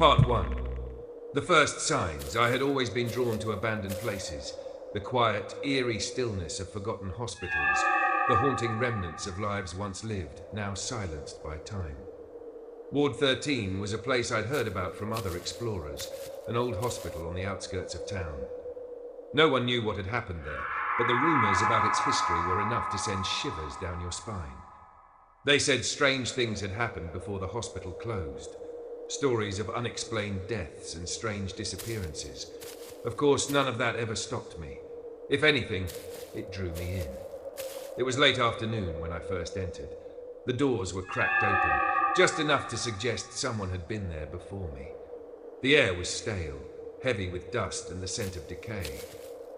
Part 1. The first signs. I had always been drawn to abandoned places. The quiet, eerie stillness of forgotten hospitals. The haunting remnants of lives once lived, now silenced by time. Ward 13 was a place I'd heard about from other explorers, an old hospital on the outskirts of town. No one knew what had happened there, but the rumors about its history were enough to send shivers down your spine. They said strange things had happened before the hospital closed. Stories of unexplained deaths and strange disappearances. Of course, none of that ever stopped me. If anything, it drew me in. It was late afternoon when I first entered. The doors were cracked open, just enough to suggest someone had been there before me. The air was stale, heavy with dust and the scent of decay.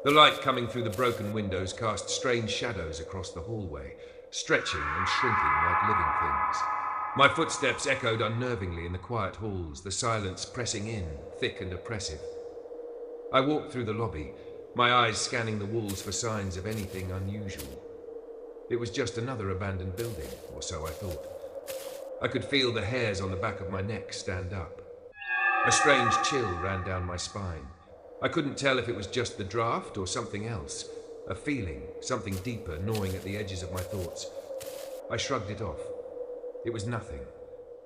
The light coming through the broken windows cast strange shadows across the hallway, stretching and shrinking like living things. My footsteps echoed unnervingly in the quiet halls, the silence pressing in, thick and oppressive. I walked through the lobby, my eyes scanning the walls for signs of anything unusual. It was just another abandoned building, or so I thought. I could feel the hairs on the back of my neck stand up. A strange chill ran down my spine. I couldn't tell if it was just the draft or something else, a feeling, something deeper gnawing at the edges of my thoughts. I shrugged it off. It was nothing.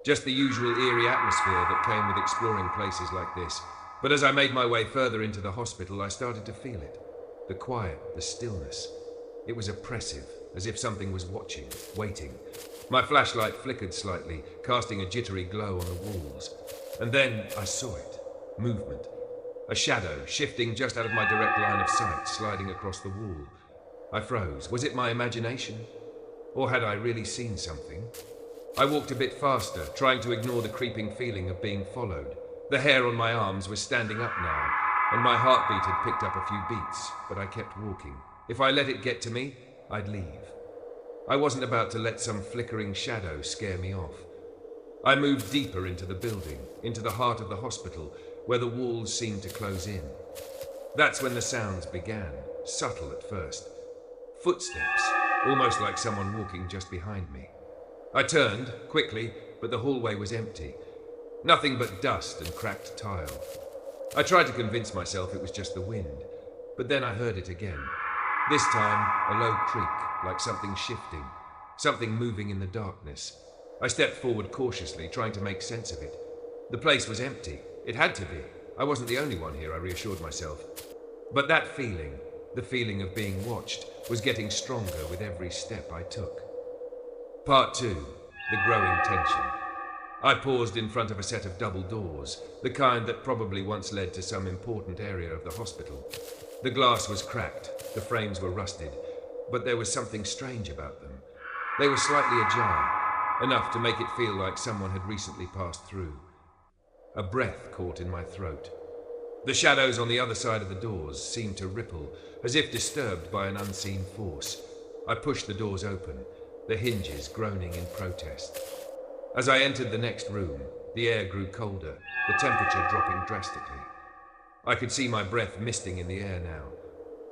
Just the usual eerie atmosphere that came with exploring places like this. But as I made my way further into the hospital, I started to feel it. The quiet, the stillness. It was oppressive, as if something was watching, waiting. My flashlight flickered slightly, casting a jittery glow on the walls. And then I saw it. Movement. A shadow, shifting just out of my direct line of sight, sliding across the wall. I froze. Was it my imagination? Or had I really seen something? I walked a bit faster, trying to ignore the creeping feeling of being followed. The hair on my arms was standing up now, and my heartbeat had picked up a few beats, but I kept walking. If I let it get to me, I'd leave. I wasn't about to let some flickering shadow scare me off. I moved deeper into the building, into the heart of the hospital, where the walls seemed to close in. That's when the sounds began, subtle at first. Footsteps, almost like someone walking just behind me. I turned, quickly, but the hallway was empty. Nothing but dust and cracked tile. I tried to convince myself it was just the wind, but then I heard it again. This time, a low creak, like something shifting, something moving in the darkness. I stepped forward cautiously, trying to make sense of it. The place was empty. It had to be. I wasn't the only one here, I reassured myself. But that feeling, the feeling of being watched, was getting stronger with every step I took. Part 2. The growing tension. I paused in front of a set of double doors, the kind that probably once led to some important area of the hospital. The glass was cracked, the frames were rusted, but there was something strange about them. They were slightly ajar, enough to make it feel like someone had recently passed through. A breath caught in my throat. The shadows on the other side of the doors seemed to ripple, as if disturbed by an unseen force. I pushed the doors open, the hinges groaning in protest. As I entered the next room, the air grew colder, the temperature dropping drastically. I could see my breath misting in the air now.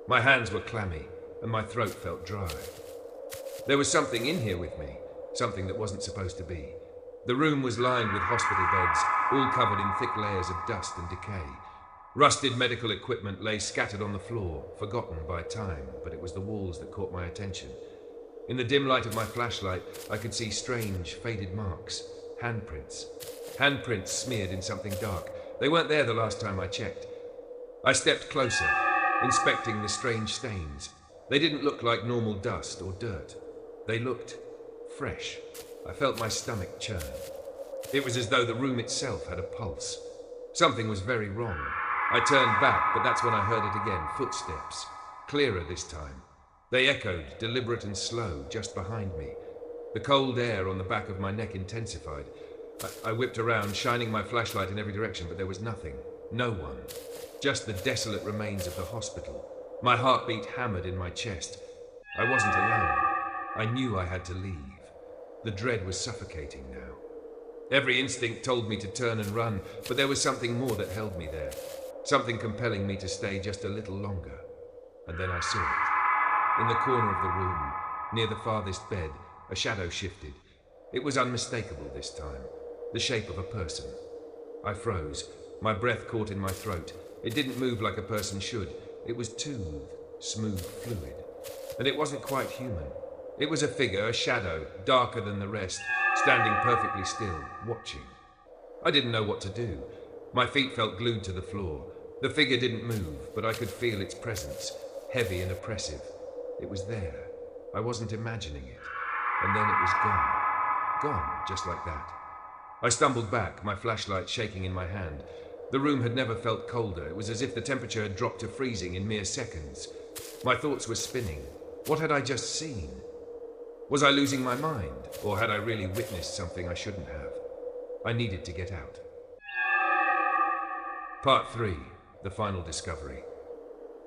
My hands were clammy, and my throat felt dry. There was something in here with me, something that wasn't supposed to be. The room was lined with hospital beds, all covered in thick layers of dust and decay. Rusted medical equipment lay scattered on the floor, forgotten by time, but it was the walls that caught my attention. In the dim light of my flashlight, I could see strange, faded marks. Handprints. Handprints smeared in something dark. They weren't there the last time I checked. I stepped closer, inspecting the strange stains. They didn't look like normal dust or dirt. They looked fresh. I felt my stomach churn. It was as though the room itself had a pulse. Something was very wrong. I turned back, but that's when I heard it again. Footsteps. Clearer this time. They echoed, deliberate and slow, just behind me. The cold air on the back of my neck intensified. I whipped around, shining my flashlight in every direction, but there was nothing. No one. Just the desolate remains of the hospital. My heartbeat hammered in my chest. I wasn't alone. I knew I had to leave. The dread was suffocating now. Every instinct told me to turn and run, but there was something more that held me there. Something compelling me to stay just a little longer. And then I saw it. In the corner of the room, near the farthest bed, a shadow shifted. It was unmistakable this time, the shape of a person. I froze. My breath caught in my throat. It didn't move like a person should. It was toothed, smooth fluid. And it wasn't quite human. It was a figure, a shadow, darker than the rest, standing perfectly still, watching. I didn't know what to do. My feet felt glued to the floor. The figure didn't move, but I could feel its presence, heavy and oppressive. It was there. I wasn't imagining it. And then it was gone. Gone, just like that. I stumbled back, my flashlight shaking in my hand. The room had never felt colder. It was as if the temperature had dropped to freezing in mere seconds. My thoughts were spinning. What had I just seen? Was I losing my mind, or had I really witnessed something I shouldn't have? I needed to get out. Part 3, the final discovery.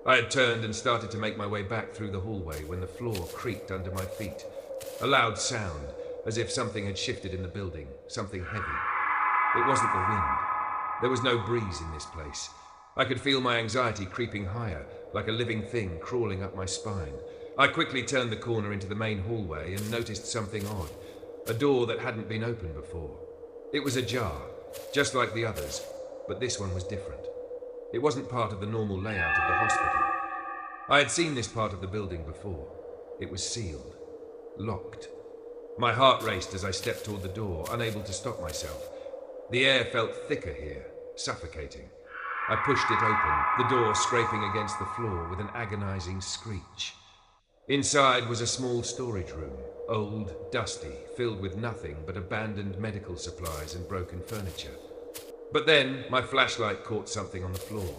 I had turned and started to make my way back through the hallway when the floor creaked under my feet. A loud sound, as if something had shifted in the building, something heavy. It wasn't the wind. There was no breeze in this place. I could feel my anxiety creeping higher, like a living thing crawling up my spine. I quickly turned the corner into the main hallway and noticed something odd. A door that hadn't been opened before. It was ajar, just like the others, but this one was different. It wasn't part of the normal layout of the hospital. I had seen this part of the building before. It was sealed, locked. My heart raced as I stepped toward the door, unable to stop myself. The air felt thicker here, suffocating. I pushed it open, the door scraping against the floor with an agonizing screech. Inside was a small storage room, old, dusty, filled with nothing but abandoned medical supplies and broken furniture. But then my flashlight caught something on the floor,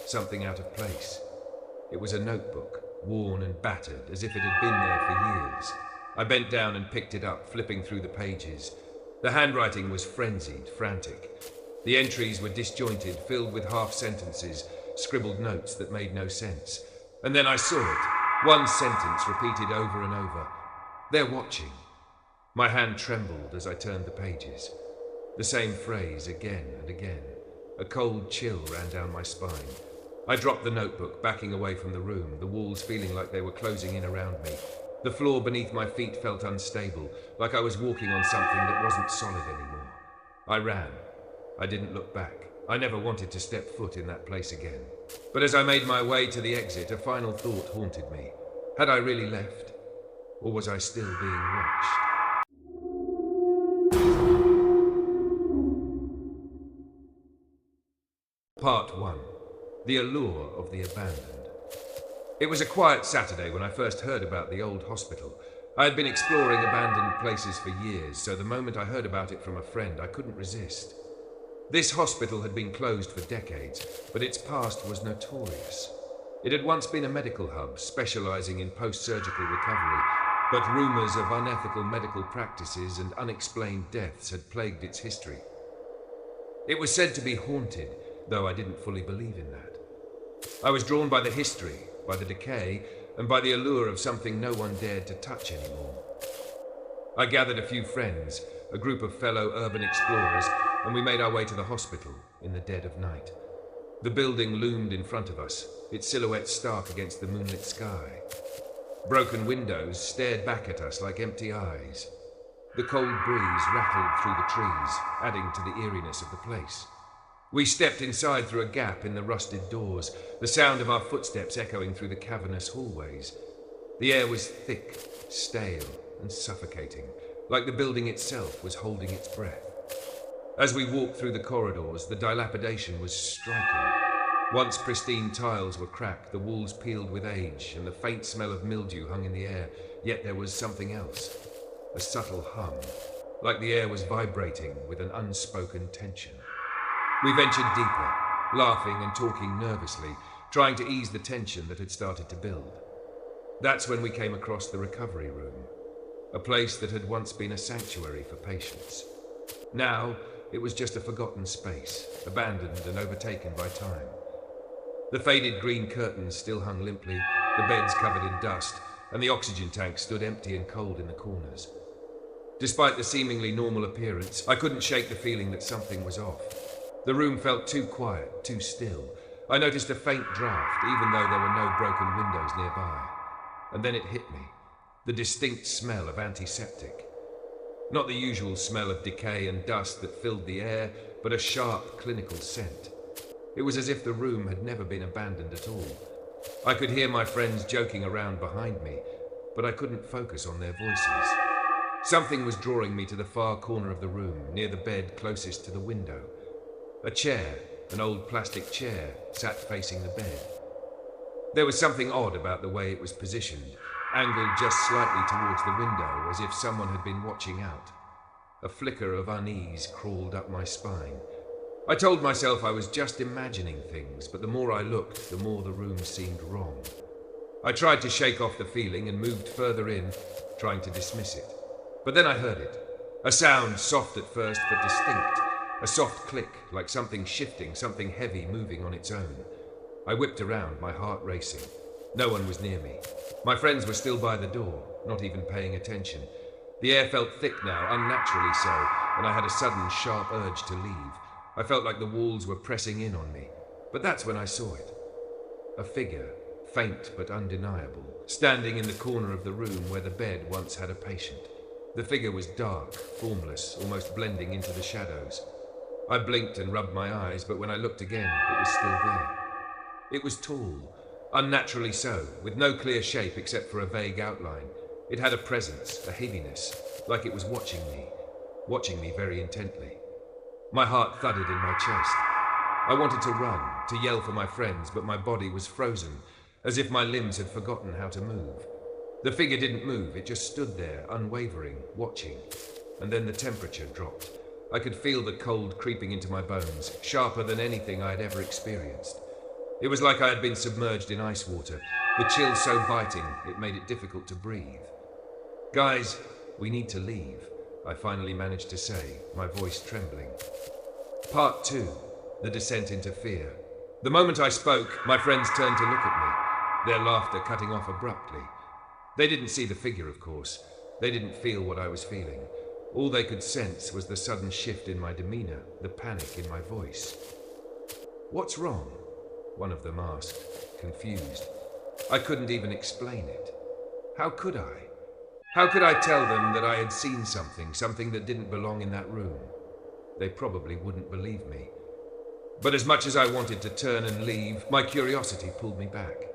something out of place. It was a notebook, worn and battered, as if it had been there for years. I bent down and picked it up, flipping through the pages. The handwriting was frenzied, frantic. The entries were disjointed, filled with half sentences, scribbled notes that made no sense. And then I saw it, one sentence repeated over and over. They're watching. My hand trembled as I turned the pages. The same phrase again and again. A cold chill ran down my spine. I dropped the notebook, backing away from the room, the walls feeling like they were closing in around me. The floor beneath my feet felt unstable, like I was walking on something that wasn't solid anymore. I ran. I didn't look back. I never wanted to step foot in that place again. But as I made my way to the exit, a final thought haunted me. Had I really left? Or was I still being watched? Part 1. The Allure of the Abandoned. It was a quiet Saturday when I first heard about the old hospital. I had been exploring abandoned places for years, so the moment I heard about it from a friend, I couldn't resist. This hospital had been closed for decades, but its past was notorious. It had once been a medical hub, specializing in post-surgical recovery, but rumors of unethical medical practices and unexplained deaths had plagued its history. It was said to be haunted, though I didn't fully believe in that. I was drawn by the history, by the decay, and by the allure of something no one dared to touch anymore. I gathered a few friends, a group of fellow urban explorers, and we made our way to the hospital in the dead of night. The building loomed in front of us, its silhouette stark against the moonlit sky. Broken windows stared back at us like empty eyes. The cold breeze rattled through the trees, adding to the eeriness of the place. We stepped inside through a gap in the rusted doors, the sound of our footsteps echoing through the cavernous hallways. The air was thick, stale, and suffocating, like the building itself was holding its breath. As we walked through the corridors, the dilapidation was striking. Once pristine tiles were cracked, the walls peeled with age, and the faint smell of mildew hung in the air, yet there was something else, a subtle hum, like the air was vibrating with an unspoken tension. We ventured deeper, laughing and talking nervously, trying to ease the tension that had started to build. That's when we came across the recovery room, a place that had once been a sanctuary for patients. Now, it was just a forgotten space, abandoned and overtaken by time. The faded green curtains still hung limply, the beds covered in dust, and the oxygen tanks stood empty and cold in the corners. Despite the seemingly normal appearance, I couldn't shake the feeling that something was off. The room felt too quiet, too still. I noticed a faint draft, even though there were no broken windows nearby. And then it hit me, the distinct smell of antiseptic. Not the usual smell of decay and dust that filled the air, but a sharp, clinical scent. It was as if the room had never been abandoned at all. I could hear my friends joking around behind me, but I couldn't focus on their voices. Something was drawing me to the far corner of the room, near the bed closest to the window. A chair, an old plastic chair, sat facing the bed. There was something odd about the way it was positioned, angled just slightly towards the window, as if someone had been watching out. A flicker of unease crawled up my spine. I told myself I was just imagining things, but the more I looked, the more the room seemed wrong. I tried to shake off the feeling and moved further in, trying to dismiss it. But then I heard it. A sound, soft at first, but distinct. A soft click, like something shifting, something heavy moving on its own. I whipped around, my heart racing. No one was near me. My friends were still by the door, not even paying attention. The air felt thick now, unnaturally so, and I had a sudden, sharp urge to leave. I felt like the walls were pressing in on me. But that's when I saw it. A figure, faint but undeniable, standing in the corner of the room where the bed once had a patient. The figure was dark, formless, almost blending into the shadows. I blinked and rubbed my eyes, but when I looked again, it was still there. It was tall, unnaturally so, with no clear shape except for a vague outline. It had a presence, a heaviness, like it was watching me very intently. My heart thudded in my chest. I wanted to run, to yell for my friends, but my body was frozen, as if my limbs had forgotten how to move. The figure didn't move, it just stood there, unwavering, watching. And then the temperature dropped. I could feel the cold creeping into my bones, sharper than anything I had ever experienced. It was like I had been submerged in ice water, the chill so biting it made it difficult to breathe. "Guys, we need to leave," I finally managed to say, my voice trembling. Part 2, the descent into fear. The moment I spoke, my friends turned to look at me, their laughter cutting off abruptly. They didn't see the figure, of course. They didn't feel what I was feeling. All they could sense was the sudden shift in my demeanor, the panic in my voice. "What's wrong?" one of them asked, confused. I couldn't even explain it. How could I? How could I tell them that I had seen something that didn't belong in that room? They probably wouldn't believe me. But as much as I wanted to turn and leave, my curiosity pulled me back.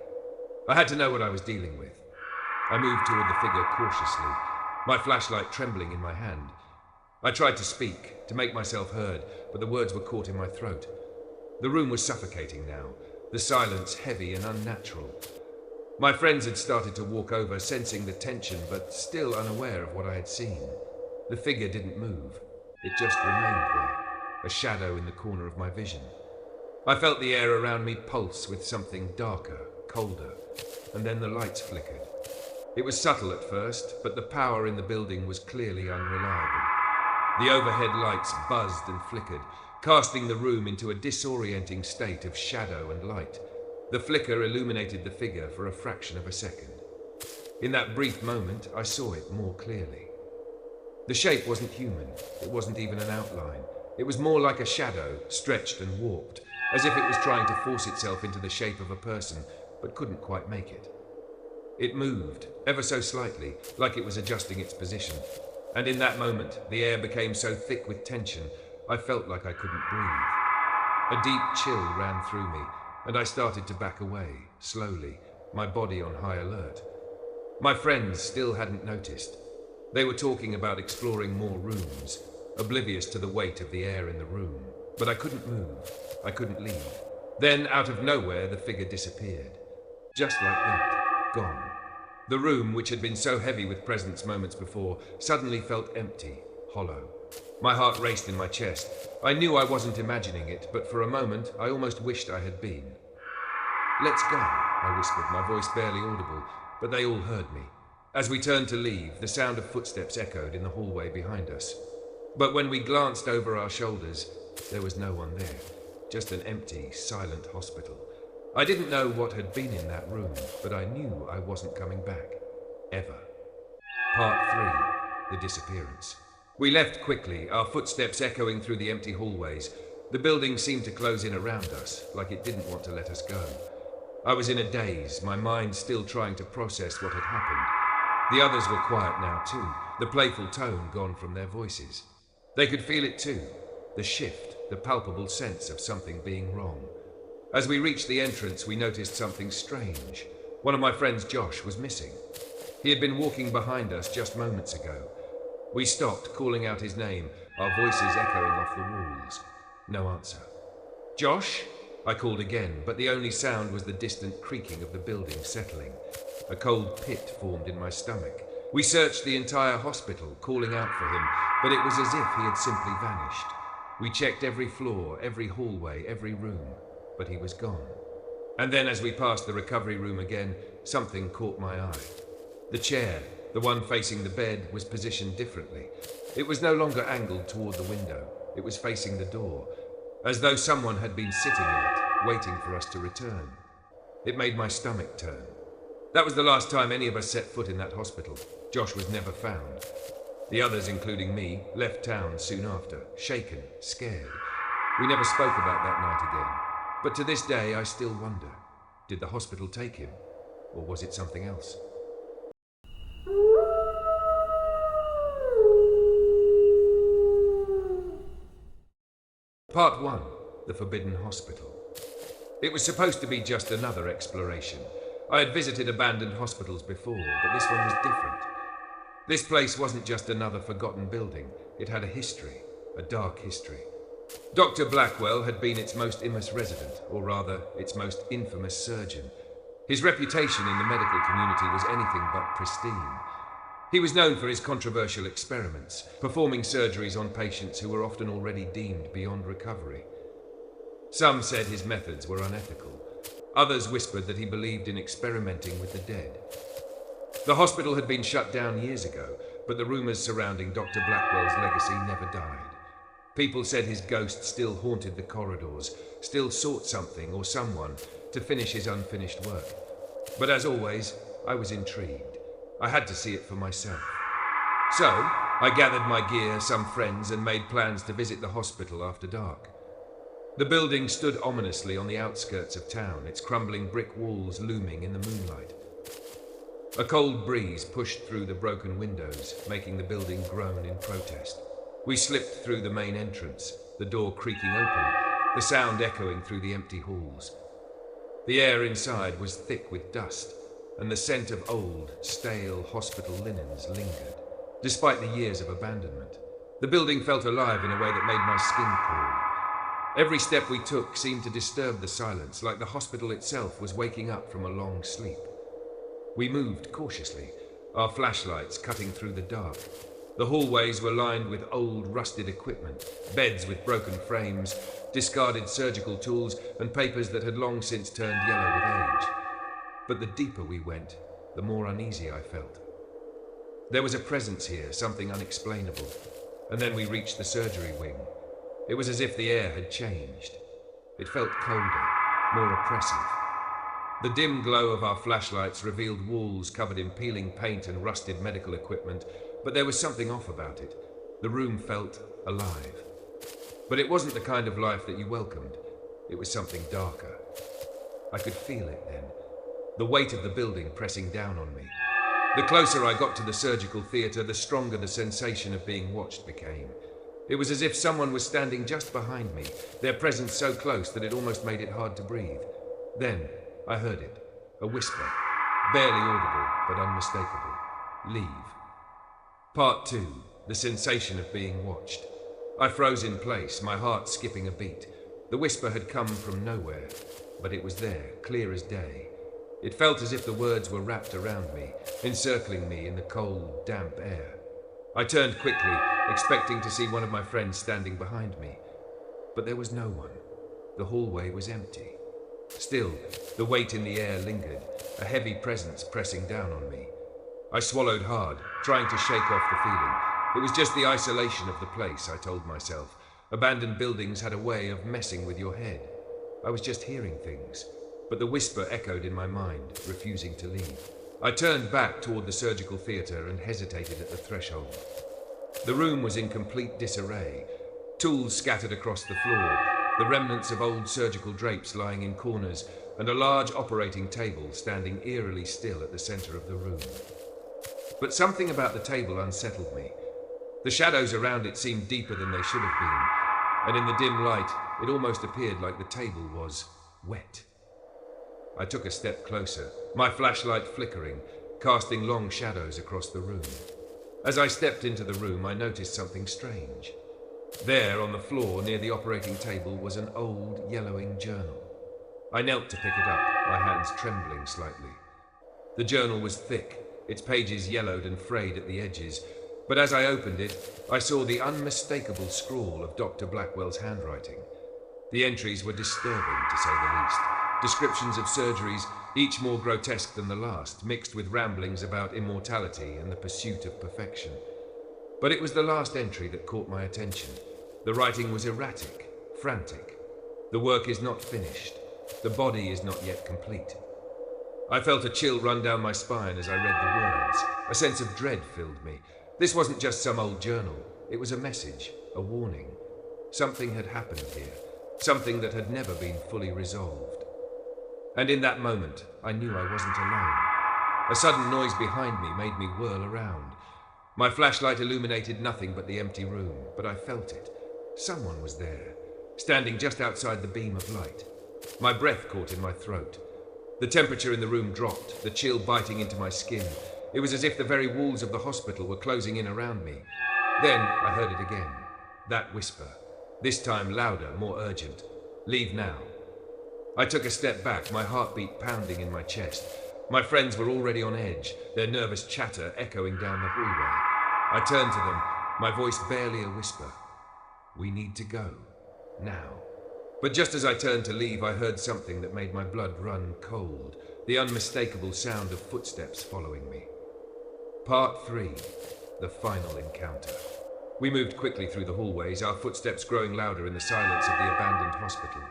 I had to know what I was dealing with. I moved toward the figure cautiously, my flashlight trembling in my hand. I tried to speak, to make myself heard, but the words were caught in my throat. The room was suffocating now, the silence heavy and unnatural. My friends had started to walk over, sensing the tension, but still unaware of what I had seen. The figure didn't move. It just remained there, a shadow in the corner of my vision. I felt the air around me pulse with something darker, colder, and then the lights flickered. It was subtle at first, but the power in the building was clearly unreliable. The overhead lights buzzed and flickered, casting the room into a disorienting state of shadow and light. The flicker illuminated the figure for a fraction of a second. In that brief moment, I saw it more clearly. The shape wasn't human. It wasn't even an outline. It was more like a shadow, stretched and warped, as if it was trying to force itself into the shape of a person, but couldn't quite make it. It moved, ever so slightly, like it was adjusting its position. And in that moment, the air became so thick with tension, I felt like I couldn't breathe. A deep chill ran through me, and I started to back away, slowly, my body on high alert. My friends still hadn't noticed. They were talking about exploring more rooms, oblivious to the weight of the air in the room. But I couldn't move. I couldn't leave. Then, out of nowhere, the figure disappeared. Just like that. Gone. The room, which had been so heavy with presence moments before, suddenly felt empty, hollow. My heart raced in my chest. I knew I wasn't imagining it, but for a moment I almost wished I had been. "Let's go," I whispered, my voice barely audible, but they all heard me. As we turned to leave, the sound of footsteps echoed in the hallway behind us. But when we glanced over our shoulders, there was no one there, just an empty, silent hospital. I didn't know what had been in that room, but I knew I wasn't coming back. Ever. Part 3. The disappearance. We left quickly, our footsteps echoing through the empty hallways. The building seemed to close in around us, like it didn't want to let us go. I was in a daze, my mind still trying to process what had happened. The others were quiet now too, the playful tone gone from their voices. They could feel it too, the shift, the palpable sense of something being wrong. As we reached the entrance, we noticed something strange. One of my friends, Josh, was missing. He had been walking behind us just moments ago. We stopped, calling out his name, our voices echoing off the walls. No answer. "Josh?" I called again, but the only sound was the distant creaking of the building settling. A cold pit formed in my stomach. We searched the entire hospital, calling out for him, but it was as if he had simply vanished. We checked every floor, every hallway, every room, but he was gone. And then as we passed the recovery room again, something caught my eye. The chair, the one facing the bed, was positioned differently. It was no longer angled toward the window. It was facing the door, as though someone had been sitting in it, waiting for us to return. It made my stomach turn. That was the last time any of us set foot in that hospital. Josh was never found. The others, including me, left town soon after, shaken, scared. We never spoke about that night again. But to this day, I still wonder, did the hospital take him? Or was it something else? Part 1. The Forbidden Hospital. It was supposed to be just another exploration. I had visited abandoned hospitals before, but this one was different. This place wasn't just another forgotten building. It had a history, a dark history. Dr. Blackwell had been its most famous resident, or rather, its most infamous surgeon. His reputation in the medical community was anything but pristine. He was known for his controversial experiments, performing surgeries on patients who were often already deemed beyond recovery. Some said his methods were unethical. Others whispered that he believed in experimenting with the dead. The hospital had been shut down years ago, but the rumors surrounding Dr. Blackwell's legacy never died. People said his ghost still haunted the corridors, still sought something or someone to finish his unfinished work. But as always, I was intrigued. I had to see it for myself. So, I gathered my gear, some friends, and made plans to visit the hospital after dark. The building stood ominously on the outskirts of town, its crumbling brick walls looming in the moonlight. A cold breeze pushed through the broken windows, making the building groan in protest. We slipped through the main entrance, the door creaking open, the sound echoing through the empty halls. The air inside was thick with dust, and the scent of old, stale hospital linens lingered, despite the years of abandonment. The building felt alive in a way that made my skin crawl. Every step we took seemed to disturb the silence, like the hospital itself was waking up from a long sleep. We moved cautiously, our flashlights cutting through the dark. The hallways were lined with old, rusted equipment, beds with broken frames, discarded surgical tools, and papers that had long since turned yellow with age. But the deeper we went, the more uneasy I felt. There was a presence here, something unexplainable. And then we reached the surgery wing. It was as if the air had changed. It felt colder, more oppressive. The dim glow of our flashlights revealed walls covered in peeling paint and rusted medical equipment, but there was something off about it. The room felt alive. But it wasn't the kind of life that you welcomed. It was something darker. I could feel it then, the weight of the building pressing down on me. The closer I got to the surgical theatre, the stronger the sensation of being watched became. It was as if someone was standing just behind me, their presence so close that it almost made it hard to breathe. Then I heard it, a whisper, barely audible but unmistakable. Leave. Part 2, the sensation of being watched. I froze in place, my heart skipping a beat. The whisper had come from nowhere, but it was there, clear as day. It felt as if the words were wrapped around me, encircling me in the cold, damp air. I turned quickly, expecting to see one of my friends standing behind me. But there was no one. The hallway was empty. Still, the weight in the air lingered, a heavy presence pressing down on me. I swallowed hard, trying to shake off the feeling. It was just the isolation of the place, I told myself. Abandoned buildings had a way of messing with your head. I was just hearing things, but the whisper echoed in my mind, refusing to leave. I turned back toward the surgical theatre and hesitated at the threshold. The room was in complete disarray, tools scattered across the floor, the remnants of old surgical drapes lying in corners, and a large operating table standing eerily still at the center of the room. But something about the table unsettled me. The shadows around it seemed deeper than they should have been. and in the dim light, it almost appeared like the table was wet. I took a step closer, my flashlight flickering, casting long shadows across the room. As I stepped into the room, I noticed something strange. There, on the floor near the operating table, was an old, yellowing journal. I knelt to pick it up, my hands trembling slightly. The journal was thick, its pages yellowed and frayed at the edges, but as I opened it, I saw the unmistakable scrawl of Dr. Blackwell's handwriting. The entries were disturbing, to say the least. Descriptions of surgeries, each more grotesque than the last, mixed with ramblings about immortality and the pursuit of perfection. But it was the last entry that caught my attention. The writing was erratic, frantic. The work is not finished. The body is not yet complete. I felt a chill run down my spine as I read the words. A sense of dread filled me. This wasn't just some old journal. It was a message, a warning. Something had happened here. Something that had never been fully resolved. And in that moment, I knew I wasn't alone. A sudden noise behind me made me whirl around. My flashlight illuminated nothing but the empty room, but I felt it. Someone was there, standing just outside the beam of light. My breath caught in my throat. The temperature in the room dropped, the chill biting into my skin. It was as if the very walls of the hospital were closing in around me. Then I heard it again. That whisper. This time louder, more urgent. Leave now. I took a step back, my heartbeat pounding in my chest. My friends were already on edge, their nervous chatter echoing down the hallway. I turned to them, my voice barely a whisper. We need to go. Now. But just as I turned to leave, I heard something that made my blood run cold. The unmistakable sound of footsteps following me. Part 3. The final encounter. We moved quickly through the hallways, our footsteps growing louder in the silence of the abandoned hospital.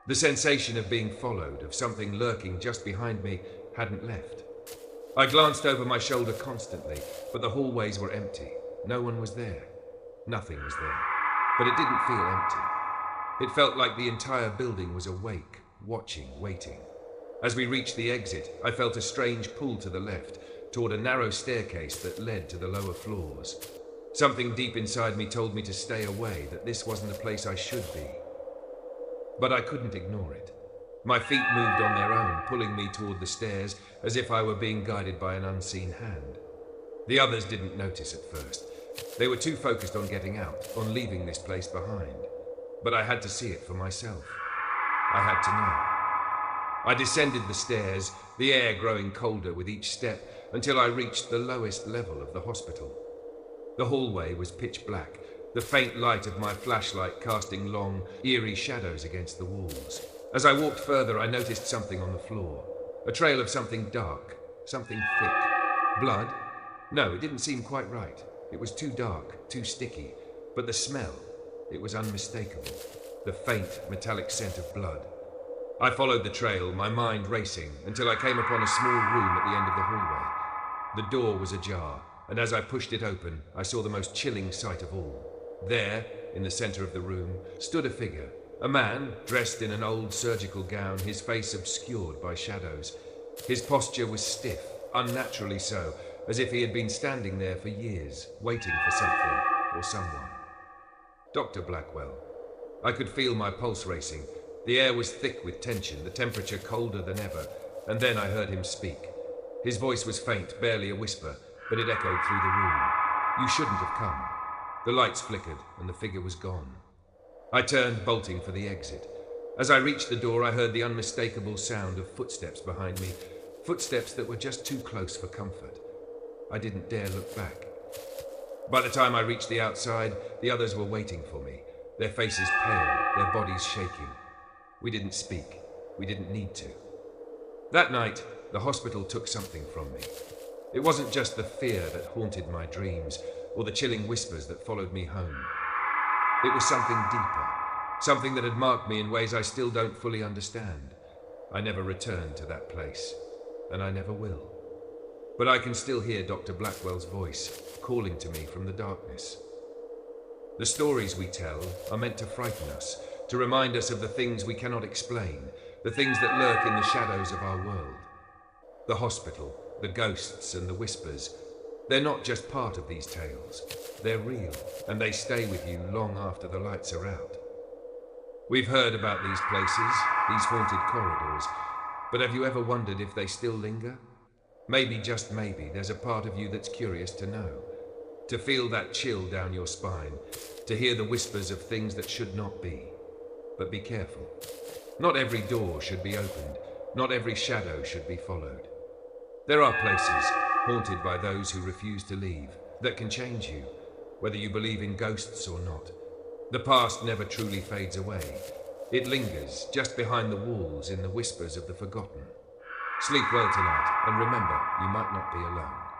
The sensation of being followed, of something lurking just behind me, hadn't left. I glanced over my shoulder constantly, but the hallways were empty. No one was there. Nothing was there. But it didn't feel empty. It felt like the entire building was awake, watching, waiting. As we reached the exit, I felt a strange pull to the left, toward a narrow staircase that led to the lower floors. Something deep inside me told me to stay away, that this wasn't a place I should be. But I couldn't ignore it. My feet moved on their own, pulling me toward the stairs as if I were being guided by an unseen hand. The others didn't notice at first. They were too focused on getting out, on leaving this place behind. But I had to see it for myself. I had to know. I descended the stairs, the air growing colder with each step, until I reached the lowest level of the hospital. The hallway was pitch black, the faint light of my flashlight casting long, eerie shadows against the walls. As I walked further, I noticed something on the floor. A trail of something dark, something thick. Blood? No, it didn't seem quite right. It was too dark, too sticky. But the smell, it was unmistakable. The faint, metallic scent of blood. I followed the trail, my mind racing, until I came upon a small room at the end of the hallway. The door was ajar, and as I pushed it open, I saw the most chilling sight of all. There, in the center of the room, stood a figure. A man, dressed in an old surgical gown, his face obscured by shadows. His posture was stiff, unnaturally so, as if he had been standing there for years, waiting for something or someone. Dr. Blackwell. I could feel my pulse racing. The air was thick with tension, the temperature colder than ever, and then I heard him speak. His voice was faint, barely a whisper, but it echoed through the room. You shouldn't have come. The lights flickered, and the figure was gone. I turned, bolting for the exit. As I reached the door, I heard the unmistakable sound of footsteps behind me, footsteps that were just too close for comfort. I didn't dare look back. By the time I reached the outside, the others were waiting for me, their faces pale, their bodies shaking. We didn't speak. We didn't need to. That night, the hospital took something from me. It wasn't just the fear that haunted my dreams, or the chilling whispers that followed me home. It was something deeper, something that had marked me in ways I still don't fully understand. I never returned to that place, and I never will. But I can still hear Dr. Blackwell's voice calling to me from the darkness. The stories we tell are meant to frighten us, to remind us of the things we cannot explain, the things that lurk in the shadows of our world. The hospital, the ghosts and the whispers, They're not just part of these tales. They're real, and they stay with you long after the lights are out. We've heard about these places, these haunted corridors, but have you ever wondered if they still linger? Maybe, just maybe, there's a part of you that's curious to know. To feel that chill down your spine, to hear the whispers of things that should not be. But be careful. Not every door should be opened. Not every shadow should be followed. There are places, haunted by those who refuse to leave, that can change you, whether you believe in ghosts or not. The past never truly fades away. It lingers just behind the walls in the whispers of the forgotten. Sleep well tonight, and remember, you might not be alone.